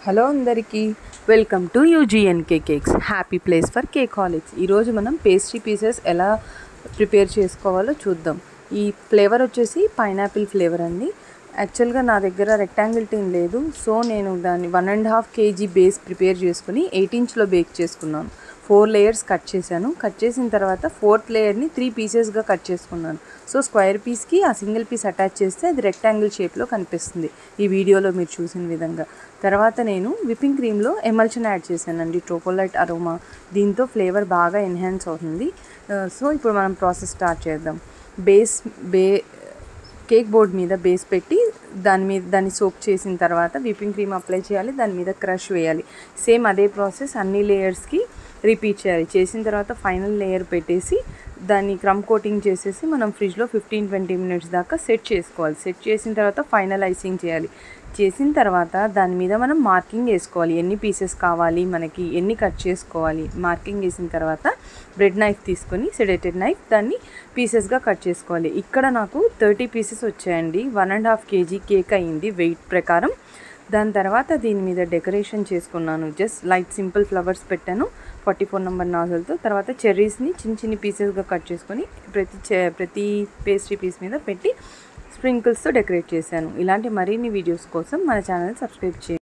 Hello అందరికీ welcome to UGNK cakes happy place for cakeholics. ఈరోజు మనం pastry pieces ఎలా ప్రిపేర్ చేసుకోవాలో చూద్దాం. ఈ ఫ్లేవర్ వచ్చేసి పైనాపిల్ ఫ్లేవర్ అండి. యాక్చువల్గా నా దగ్గర రెక్టాంగిల్ టిన్ లేదు, సో నేను దాన్ని 1.5 kg బేస్ ప్రిపేర్ చేసుకుని 8 ఇంచ్లో బేక్ చేసుకున్నాను. 4 లేయర్స్ కట్ చేశాను. కట్ చేసిన తర్వాత 4th లేయర్ని 3 పీసెస్గా కట్ చేసుకున్నాను. సో స్క్వేర్ పీస్కి ఆ సింగిల్ పీస్ అటాచ్ చేస్తే అది రెక్టాంగిల్ షేప్లో కనిపిస్తుంది ఈ వీడియోలో మీరు చూసిన విధంగా. తర్వాత నేను విప్పింగ్ క్రీమ్లో ఎమల్షన్ యాడ్ చేశానండి, ట్రోపోలైట్ అరోమా. దీంతో ఫ్లేవర్ బాగా ఎన్హాన్స్ అవుతుంది. సో ఇప్పుడు మనం ప్రాసెస్ స్టార్ట్ చేద్దాం. కేక్ బోర్డ్ మీద బేస్ పెట్టి దాన్ని సోక్ చేసిన తర్వాత విప్పింగ్ క్రీమ్ అప్లై చేయాలి, దాని మీద క్రష్ వేయాలి. సేమ్ అదే ప్రాసెస్ అన్ని లేయర్స్కి రిపీట్ చేయాలి. చేసిన తర్వాత ఫైనల్ లేయర్ పెట్టేసి దాన్ని క్రమ్ కోటింగ్ చేసేసి మనం ఫ్రిడ్జ్లో 15-20 మినిట్స్ దాకా సెట్ చేసుకోవాలి. సెట్ చేసిన తర్వాత ఫైనల్ ఐసింగ్ చేయాలి. చేసిన తర్వాత దాని మీద మనం మార్కింగ్ వేసుకోవాలి, ఎన్ని పీసెస్ కావాలి మనకి, ఎన్ని కట్ చేసుకోవాలి. మార్కింగ్ వేసిన తర్వాత బ్రెడ్ నైఫ్ తీసుకొని సెడేటెడ్ నైఫ్ దాన్ని పీసెస్గా కట్ చేసుకోవాలి. ఇక్కడ నాకు 30 పీసెస్ వచ్చాయండి. 1.5 kg కేక్ అయ్యింది వెయిట్ ప్రకారం. దాని తర్వాత దీని మీద డెకరేషన్ చేసుకున్నాను. జస్ట్ లైట్ సింపుల్ ఫ్లవర్స్ పెట్టాను 44 నెంబర్ నాజల్తో. తర్వాత చెర్రీస్ని చిన్న పీసెస్గా కట్ చేసుకొని ప్రతి పేస్ట్రీ పీస్ మీద పెట్టి స్ప్రింకిల్స్తో డెకరేట్ చేశాను. ఇలాంటి మరిన్ని వీడియోస్ కోసం మన ఛానల్ సబ్స్క్రైబ్ చేయండి.